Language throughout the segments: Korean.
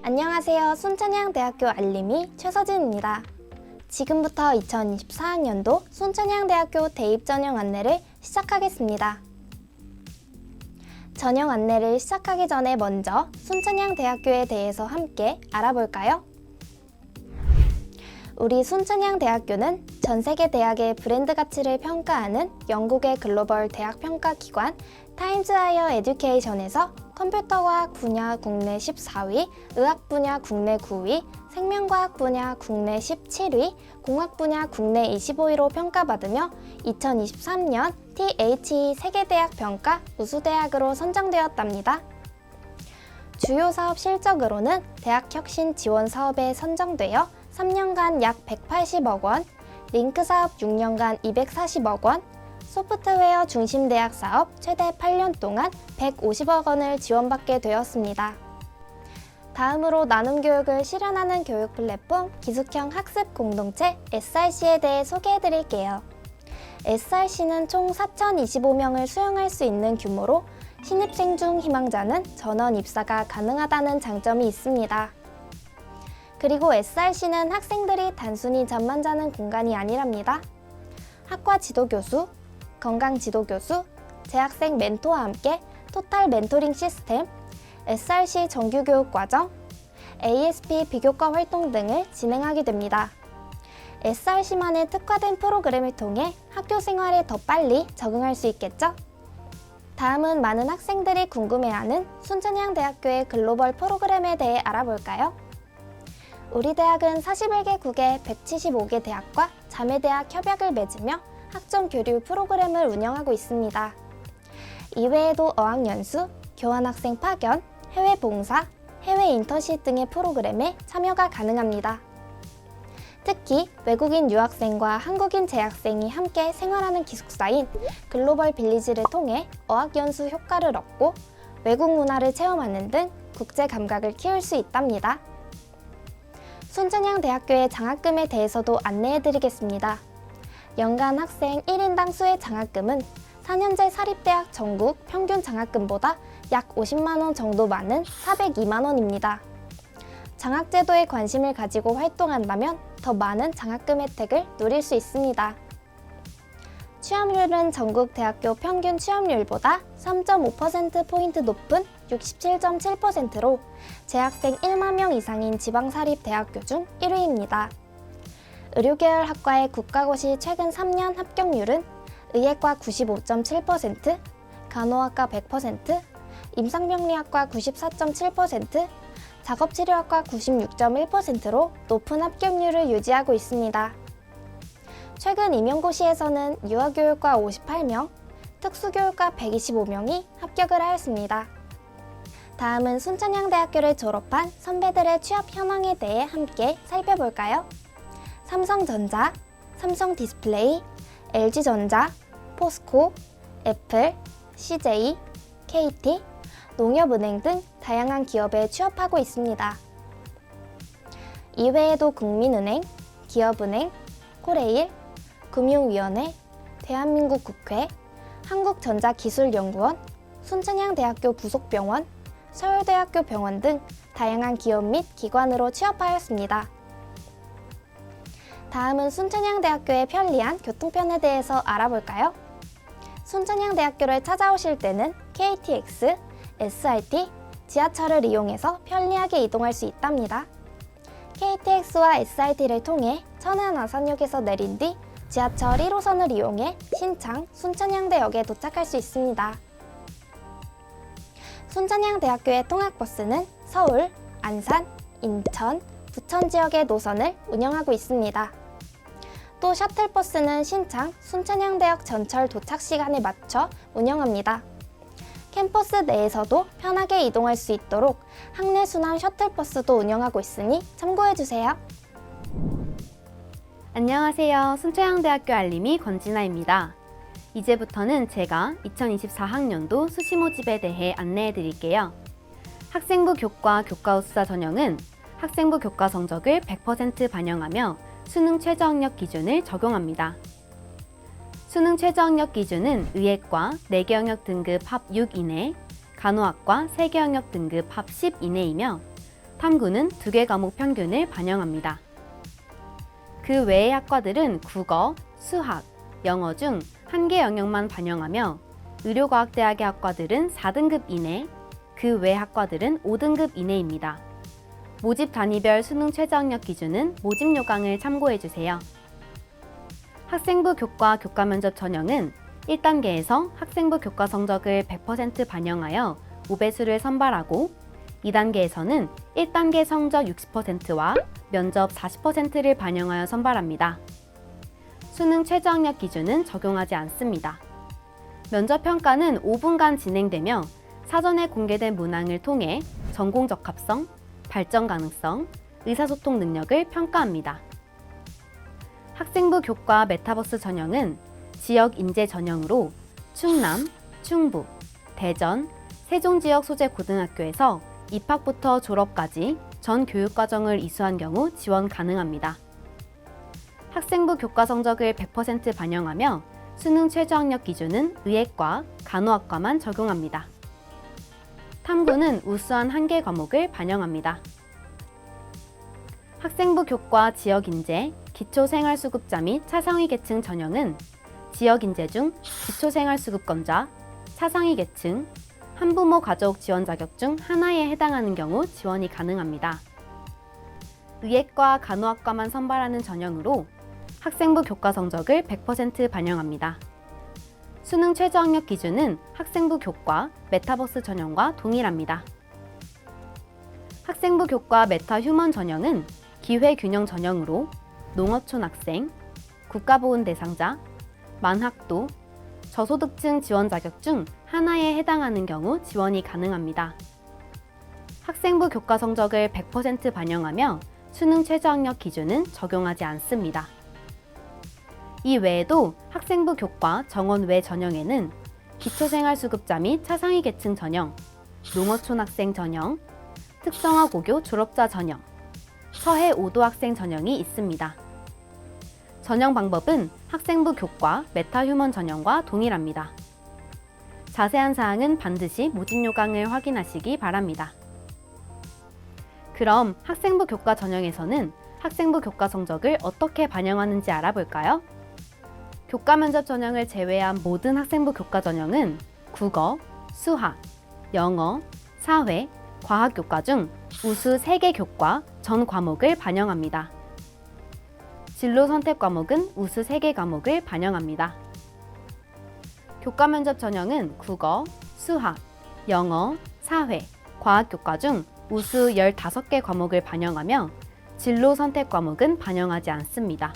안녕하세요. 순천향대학교 알림이 최서진입니다. 지금부터 2024학년도 순천향대학교 대입 전형 안내를 시작하겠습니다. 전형 안내를 시작하기 전에 먼저 순천향대학교에 대해서 함께 알아볼까요? 우리 순천향대학교는 전 세계 대학의 브랜드 가치를 평가하는 영국의 글로벌 대학 평가 기관 타임즈 하이어 에듀케이션에서 컴퓨터과학 분야 국내 14위, 의학 분야 국내 9위, 생명과학 분야 국내 17위, 공학 분야 국내 25위로 평가받으며 2023년 THE 세계대학 평가 우수대학으로 선정되었답니다. 주요 사업 실적으로는 대학 혁신 지원 사업에 선정되어 3년간 약 180억 원, 링크 사업 6년간 240억 원, 소프트웨어 중심 대학 사업 최대 8년 동안 150억 원을 지원받게 되었습니다. 다음으로 나눔 교육을 실현하는 교육 플랫폼 기숙형 학습 공동체 SRC에 대해 소개해 드릴게요. SRC는 총 4,025명을 수용할 수 있는 규모로 신입생 중 희망자는 전원 입사가 가능하다는 장점이 있습니다. 그리고 SRC는 학생들이 단순히 잠만 자는 공간이 아니랍니다. 학과 지도교수, 건강 지도교수, 재학생 멘토와 함께 토탈 멘토링 시스템, SRC 정규교육과정, ASP 비교과 활동 등을 진행하게 됩니다. SRC만의 특화된 프로그램을 통해 학교 생활에 더 빨리 적응할 수 있겠죠? 다음은 많은 학생들이 궁금해하는 순천향대학교의 글로벌 프로그램에 대해 알아볼까요? 우리 대학은 41개국의 175개 대학과 자매대학 협약을 맺으며 학점 교류 프로그램을 운영하고 있습니다. 이외에도 어학연수, 교환학생 파견, 해외 봉사, 해외 인턴십 등의 프로그램에 참여가 가능합니다. 특히 외국인 유학생과 한국인 재학생이 함께 생활하는 기숙사인 글로벌 빌리지를 통해 어학연수 효과를 얻고 외국 문화를 체험하는 등 국제 감각을 키울 수 있답니다. 순천향대학교의 장학금에 대해서도 안내해드리겠습니다. 연간 학생 1인당 수혜 장학금은 4년제 사립대학 전국 평균 장학금보다 약 50만 원 정도 많은 402만 원입니다. 장학제도에 관심을 가지고 활동한다면 더 많은 장학금 혜택을 누릴 수 있습니다. 취업률은 전국 대학교 평균 취업률보다 3.5%포인트 높은 67.7%로 재학생 1만 명 이상인 지방사립대학교 중 1위입니다. 의료계열 학과의 국가고시 최근 3년 합격률은 의예과 95.7%, 간호학과 100%, 임상병리학과 94.7%, 작업치료학과 96.1%로 높은 합격률을 유지하고 있습니다. 최근 임용고시에서는 유아교육과 58명, 특수교육과 125명이 합격을 하였습니다. 다음은 순천향대학교를 졸업한 선배들의 취업 현황에 대해 함께 살펴볼까요? 삼성전자, 삼성디스플레이, LG전자, 포스코, 애플, CJ, KT, 농협은행 등 다양한 기업에 취업하고 있습니다. 이외에도 국민은행, 기업은행, 코레일, 금융위원회, 대한민국 국회, 한국전자기술연구원, 순천향대학교 부속병원, 서울대학교 병원 등 다양한 기업 및 기관으로 취업하였습니다. 다음은 순천향대학교의 편리한 교통편에 대해서 알아볼까요? 순천향대학교를 찾아오실 때는 KTX, SRT, 지하철을 이용해서 편리하게 이동할 수 있답니다. KTX와 SRT를 통해 천안 아산역에서 내린 뒤 지하철 1호선을 이용해 신창, 순천향대역에 도착할 수 있습니다. 순천향대학교의 통학버스는 서울, 안산, 인천, 부천 지역의 노선을 운영하고 있습니다. 또 셔틀버스는 신창, 순천향대역 전철 도착 시간에 맞춰 운영합니다. 캠퍼스 내에서도 편하게 이동할 수 있도록 학내순환 셔틀버스도 운영하고 있으니 참고해주세요. 안녕하세요. 순천향대학교 알림이 권진아입니다. 이제부터는 제가 2024학년도 수시 모집에 대해 안내해 드릴게요. 학생부 교과 교과우수자 전형은 학생부 교과 성적을 100% 반영하며 수능 최저학력 기준을 적용합니다. 수능 최저학력 기준은 의예과 4개 영역 등급 합 6 이내, 간호학과 3개 영역 등급 합 10 이내이며 탐구는 2개 과목 평균을 반영합니다. 그 외의 학과들은 국어, 수학, 영어 중 1개 영역만 반영하며 의료과학대학의 학과들은 4등급 이내, 그 외 학과들은 5등급 이내입니다. 모집 단위별 수능 최저학력 기준은 모집 요강을 참고해주세요. 학생부 교과 교과 면접 전형은 1단계에서 학생부 교과 성적을 100% 반영하여 5배수를 선발하고 2단계에서는 1단계 성적 60%와 면접 40%를 반영하여 선발합니다. 수능 최저학력 기준은 적용하지 않습니다. 면접 평가는 5분간 진행되며 사전에 공개된 문항을 통해 전공 적합성, 발전 가능성, 의사소통 능력을 평가합니다. 학생부 교과 메타버스 전형은 지역 인재 전형으로 충남, 충북, 대전, 세종 지역 소재 고등학교에서 입학부터 졸업까지 전 교육과정을 이수한 경우 지원 가능합니다. 학생부 교과 성적을 100% 반영하며 수능 최저학력 기준은 의예과, 간호학과만 적용합니다. 탐구는 우수한 1개 과목을 반영합니다. 학생부 교과 지역인재, 기초생활수급자 및 차상위 계층 전형은 지역인재 중 기초생활수급권자, 차상위 계층, 한부모 가족 지원 자격 중 하나에 해당하는 경우 지원이 가능합니다. 의예과, 간호학과만 선발하는 전형으로 학생부 교과 성적을 100% 반영합니다. 수능 최저학력 기준은 학생부 교과 메타버스 전형과 동일합니다. 학생부 교과 메타휴먼 전형은 기회균형 전형으로 농어촌 학생, 국가보훈 대상자, 만학도, 저소득층 지원 자격 중 하나에 해당하는 경우 지원이 가능합니다. 학생부 교과 성적을 100% 반영하며 수능 최저학력 기준은 적용하지 않습니다. 이 외에도 학생부 교과 정원 외 전형에는 기초생활수급자 및 차상위 계층 전형, 농어촌 학생 전형, 특성화 고교 졸업자 전형, 서해 5도 학생 전형이 있습니다. 전형 방법은 학생부 교과 메타휴먼 전형과 동일합니다. 자세한 사항은 반드시 모집 요강을 확인하시기 바랍니다. 그럼 학생부 교과 전형에서는 학생부 교과 성적을 어떻게 반영하는지 알아볼까요? 교과 면접 전형을 제외한 모든 학생부 교과 전형은 국어, 수학, 영어, 사회, 과학 교과 중 우수 3개 교과 전 과목을 반영합니다. 진로 선택 과목은 우수 3개 과목을 반영합니다. 교과 면접 전형은 국어, 수학, 영어, 사회, 과학 교과 중 우수 15개 과목을 반영하며 진로 선택 과목은 반영하지 않습니다.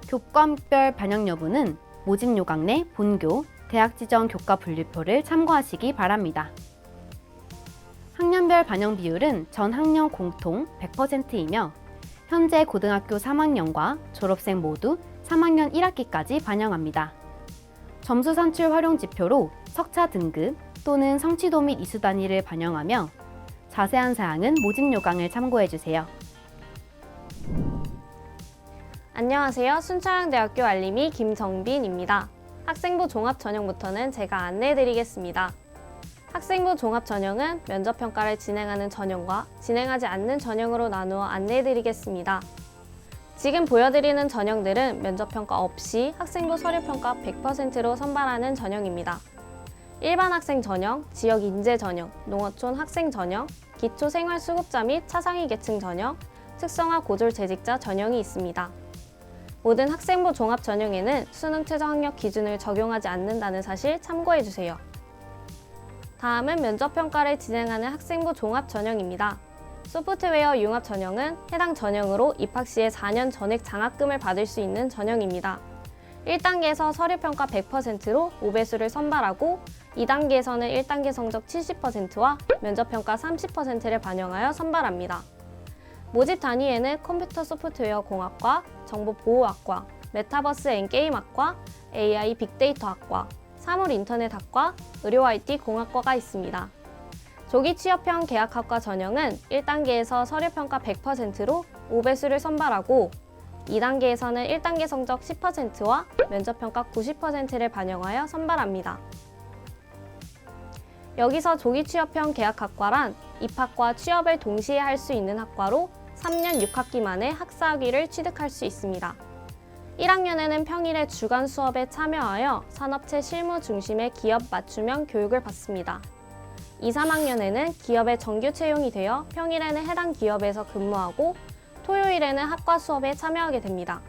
교과목별 반영 여부는 모집 요강 내 본교, 대학 지정 교과 분류표를 참고하시기 바랍니다. 학년별 반영 비율은 전 학년 공통 100%이며 현재 고등학교 3학년과 졸업생 모두 3학년 1학기까지 반영합니다. 점수 산출 활용 지표로 석차 등급 또는 성취도 및 이수 단위를 반영하며 자세한 사항은 모집 요강을 참고해주세요. 안녕하세요. 순천향대학교 알림이 김정빈입니다. 학생부 종합 전형부터는 제가 안내해드리겠습니다. 학생부 종합 전형은 면접평가를 진행하는 전형과 진행하지 않는 전형으로 나누어 안내해드리겠습니다. 지금 보여드리는 전형들은 면접평가 없이 학생부 서류평가 100%로 선발하는 전형입니다. 일반 학생 전형, 지역 인재 전형, 농어촌 학생 전형, 기초생활수급자 및 차상위 계층 전형, 특성화 고졸 재직자 전형이 있습니다. 모든 학생부 종합 전형에는 수능 최저학력 기준을 적용하지 않는다는 사실 참고해주세요. 다음은 면접평가를 진행하는 학생부 종합 전형입니다. 소프트웨어 융합 전형은 해당 전형으로 입학 시에 4년 전액 장학금을 받을 수 있는 전형입니다. 1단계에서 서류평가 100%로 5배수를 선발하고 2단계에서는 1단계 성적 70%와 면접평가 30%를 반영하여 선발합니다. 모집 단위에는 컴퓨터 소프트웨어 공학과, 정보보호학과, 메타버스 앤 게임학과, AI 빅데이터학과, 사물 인터넷학과, 의료 IT 공학과가 있습니다. 조기 취업형 계약학과 전형은 1단계에서 서류평가 100%로 5배수를 선발하고 2단계에서는 1단계 성적 10%와 면접평가 90%를 반영하여 선발합니다. 여기서 조기 취업형 계약학과란 입학과 취업을 동시에 할 수 있는 학과로 3년 6학기 만에 학사학위를 취득할 수 있습니다. 1학년에는 평일에 주간 수업에 참여하여 산업체 실무 중심의 기업 맞춤형 교육을 받습니다. 2, 3학년에는 기업에 정규 채용이 되어 평일에는 해당 기업에서 근무하고 토요일에는 학과 수업에 참여하게 됩니다.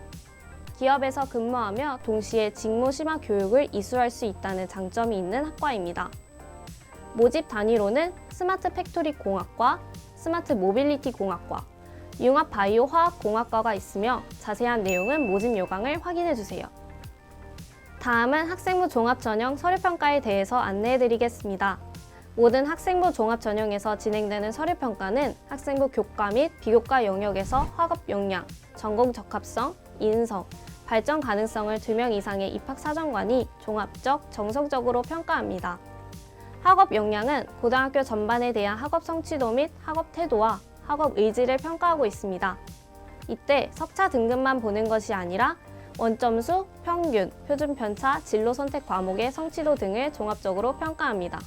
기업에서 근무하며 동시에 직무 심화 교육을 이수할 수 있다는 장점이 있는 학과입니다. 모집 단위로는 스마트 팩토리 공학과, 스마트 모빌리티 공학과, 융합 바이오 화학 공학과가 있으며 자세한 내용은 모집 요강을 확인해 주세요. 다음은 학생부 종합 전형 서류평가에 대해서 안내해 드리겠습니다. 모든 학생부 종합 전형에서 진행되는 서류평가는 학생부 교과 및 비교과 영역에서 학업 역량, 전공 적합성, 인성, 발전 가능성을 2명 이상의 입학사정관이 종합적, 정성적으로 평가합니다. 학업 역량은 고등학교 전반에 대한 학업 성취도 및 학업 태도와 학업 의지를 평가하고 있습니다. 이때 석차 등급만 보는 것이 아니라 원점수, 평균, 표준 편차, 진로 선택 과목의 성취도 등을 종합적으로 평가합니다.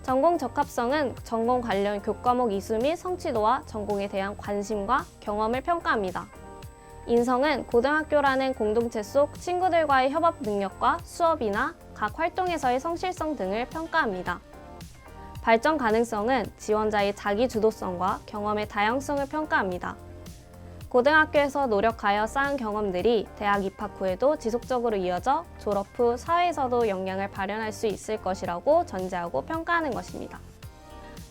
전공 적합성은 전공 관련 교과목 이수 및 성취도와 전공에 대한 관심과 경험을 평가합니다. 인성은 고등학교라는 공동체 속 친구들과의 협업 능력과 수업이나 각 활동에서의 성실성 등을 평가합니다. 발전 가능성은 지원자의 자기 주도성과 경험의 다양성을 평가합니다. 고등학교에서 노력하여 쌓은 경험들이 대학 입학 후에도 지속적으로 이어져 졸업 후 사회에서도 역량을 발현할 수 있을 것이라고 전제하고 평가하는 것입니다.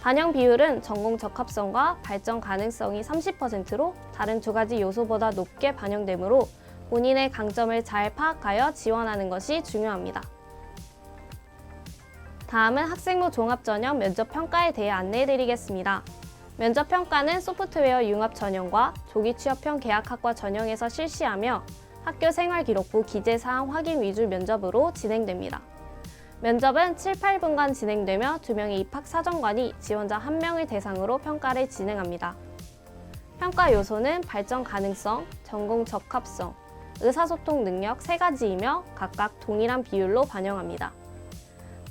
반영 비율은 전공 적합성과 발전 가능성이 30%로 다른 두 가지 요소보다 높게 반영되므로 본인의 강점을 잘 파악하여 지원하는 것이 중요합니다. 다음은 학생부 종합전형 면접평가에 대해 안내해드리겠습니다. 면접평가는 소프트웨어 융합 전형과 조기 취업형 계약학과 전형에서 실시하며 학교 생활기록부 기재사항 확인 위주 면접으로 진행됩니다. 면접은 7, 8분간 진행되며 2명의 입학사정관이 지원자 1명을 대상으로 평가를 진행합니다. 평가 요소는 발전 가능성, 전공 적합성, 의사소통 능력 3가지이며 각각 동일한 비율로 반영합니다.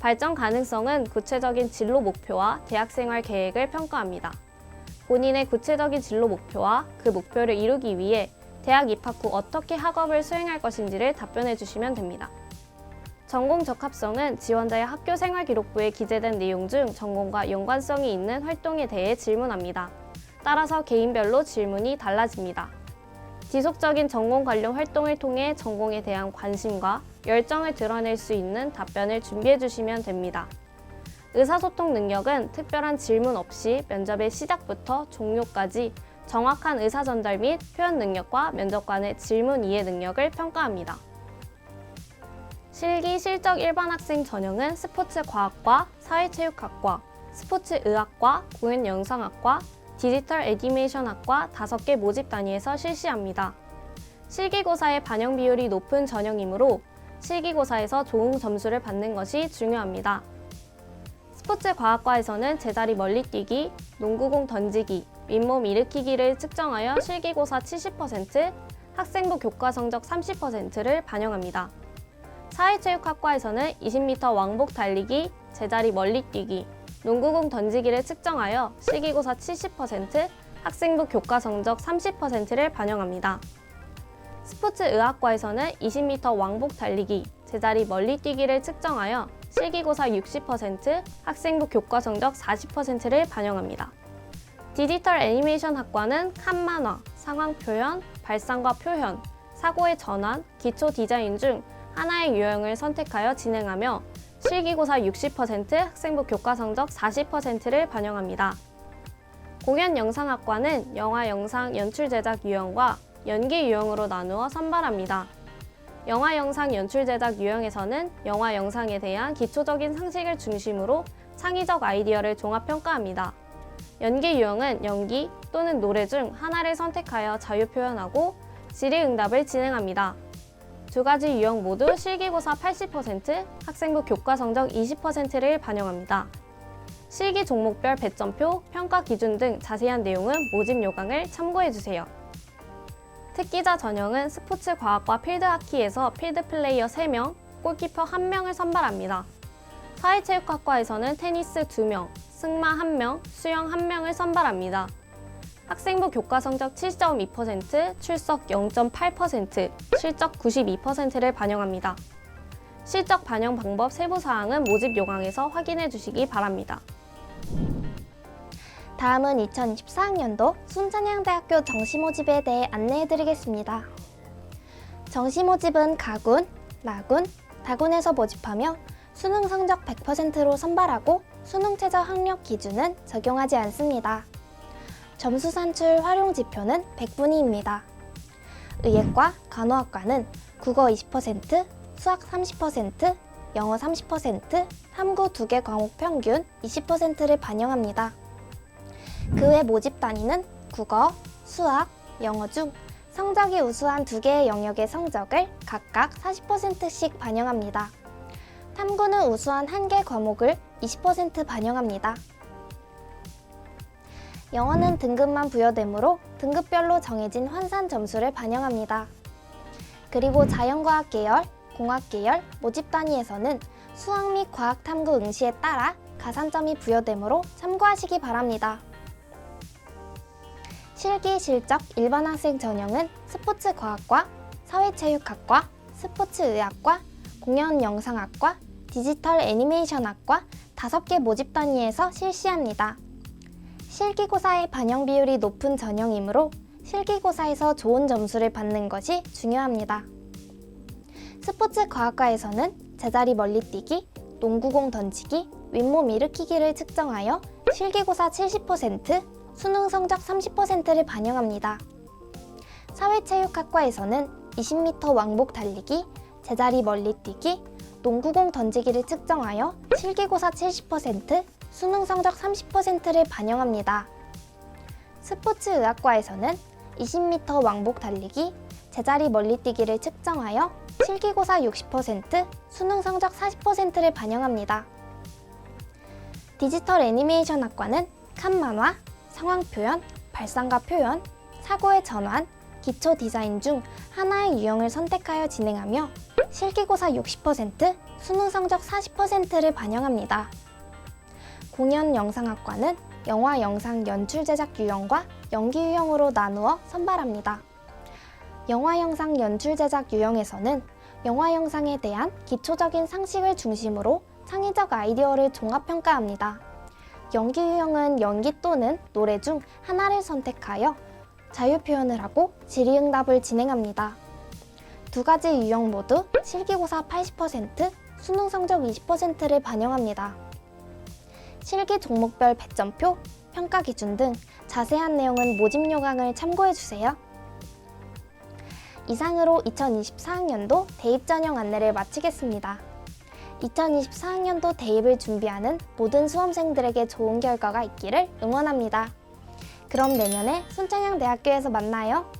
발전 가능성은 구체적인 진로 목표와 대학생활 계획을 평가합니다. 본인의 구체적인 진로 목표와 그 목표를 이루기 위해 대학 입학 후 어떻게 학업을 수행할 것인지를 답변해 주시면 됩니다. 전공 적합성은 지원자의 학교 생활 기록부에 기재된 내용 중 전공과 연관성이 있는 활동에 대해 질문합니다. 따라서 개인별로 질문이 달라집니다. 지속적인 전공 관련 활동을 통해 전공에 대한 관심과 열정을 드러낼 수 있는 답변을 준비해 주시면 됩니다. 의사소통 능력은 특별한 질문 없이 면접의 시작부터 종료까지 정확한 의사 전달 및 표현 능력과 면접관의 질문 이해 능력을 평가합니다. 실기 실적 일반 학생 전형은 스포츠과학과, 사회체육학과, 스포츠의학과, 공연영상학과, 디지털 애니메이션학과 5개 모집 단위에서 실시합니다. 실기고사의 반영 비율이 높은 전형이므로 실기고사에서 좋은 점수를 받는 것이 중요합니다. 스포츠과학과에서는 제자리 멀리뛰기, 농구공 던지기, 윗몸 일으키기를 측정하여 실기고사 70%, 학생부 교과 성적 30%를 반영합니다. 사회체육학과에서는 20m 왕복 달리기, 제자리 멀리뛰기, 농구공 던지기를 측정하여 실기고사 70%, 학생부 교과 성적 30%를 반영합니다. 스포츠의학과에서는 20m 왕복 달리기, 제자리 멀리뛰기를 측정하여 실기고사 60%, 학생부 교과 성적 40%를 반영합니다. 디지털 애니메이션 학과는 칸만화, 상황 표현, 발상과 표현, 사고의 전환, 기초 디자인 중 하나의 유형을 선택하여 진행하며 실기고사 60%, 학생부 교과 성적 40%를 반영합니다. 공연영상학과는 영화, 영상, 연출 제작 유형과 연기 유형으로 나누어 선발합니다. 영화, 영상, 연출 제작 유형에서는 영화, 영상에 대한 기초적인 상식을 중심으로 창의적 아이디어를 종합평가합니다. 연기 유형은 연기 또는 노래 중 하나를 선택하여 자유 표현하고 질의응답을 진행합니다. 두 가지 유형 모두 실기고사 80%, 학생부 교과 성적 20%를 반영합니다. 실기 종목별 배점표, 평가 기준 등 자세한 내용은 모집 요강을 참고해주세요. 특기자 전형은 스포츠과학과 필드하키에서 필드플레이어 3명, 골키퍼 1명을 선발합니다. 사회체육학과에서는 테니스 2명, 승마 1명, 수영 1명을 선발합니다. 학생부 교과 성적 7.2%, 출석 0.8%, 실적 92%를 반영합니다. 실적 반영 방법 세부 사항은 모집 요강에서 확인해 주시기 바랍니다. 다음은 2024학년도 순천향대학교 정시모집에 대해 안내해드리겠습니다. 정시모집은 가군, 나군, 다군에서 모집하며 수능 성적 100%로 선발하고 수능 최저 학력 기준은 적용하지 않습니다. 점수 산출 활용 지표는 100분위입니다. 의예과, 간호학과는 국어 20%, 수학 30%, 영어 30%, 탐구 2개 과목 평균 20%를 반영합니다. 그 외 모집 단위는 국어, 수학, 영어 중 성적이 우수한 2개의 영역의 성적을 각각 40%씩 반영합니다. 탐구는 우수한 1개 과목을 20% 반영합니다. 영어는 등급만 부여되므로 등급별로 정해진 환산 점수를 반영합니다. 그리고 자연과학 계열, 공학 계열 모집 단위에서는 수학 및 과학 탐구 응시에 따라 가산점이 부여되므로 참고하시기 바랍니다. 실기 실적 일반 학생 전형은 스포츠과학과, 사회체육학과, 스포츠의학과, 공연영상학과, 디지털 애니메이션학과 5개 모집 단위에서 실시합니다. 실기고사의 반영 비율이 높은 전형이므로 실기고사에서 좋은 점수를 받는 것이 중요합니다. 스포츠과학과에서는 제자리 멀리뛰기, 농구공 던지기, 윗몸 일으키기를 측정하여 실기고사 70%, 수능 성적 30%를 반영합니다. 사회체육학과에서는 20m 왕복 달리기, 제자리 멀리뛰기, 농구공 던지기를 측정하여 실기고사 70%, 수능 성적 30%를 반영합니다. 스포츠의학과에서는 20m 왕복 달리기, 제자리 멀리뛰기를 측정하여 실기고사 60%, 수능 성적 40%를 반영합니다. 디지털 애니메이션 학과는 칸만화, 상황 표현, 발상과 표현, 사고의 전환, 기초 디자인 중 하나의 유형을 선택하여 진행하며 실기고사 60%, 수능 성적 40%를 반영합니다. 공연 영상학과는 영화 영상 연출 제작 유형과 연기 유형으로 나누어 선발합니다. 영화 영상 연출 제작 유형에서는 영화 영상에 대한 기초적인 상식을 중심으로 창의적 아이디어를 종합평가합니다. 연기 유형은 연기 또는 노래 중 하나를 선택하여 자유표현을 하고 질의응답을 진행합니다. 2가지 유형 모두 실기고사 80%, 수능 성적 20%를 반영합니다. 실기 종목별 배점표, 평가 기준 등 자세한 내용은 모집 요강을 참고해주세요. 이상으로 2024학년도 대입 전형 안내를 마치겠습니다. 2024학년도 대입을 준비하는 모든 수험생들에게 좋은 결과가 있기를 응원합니다. 그럼 내년에 순천향대학교에서 만나요.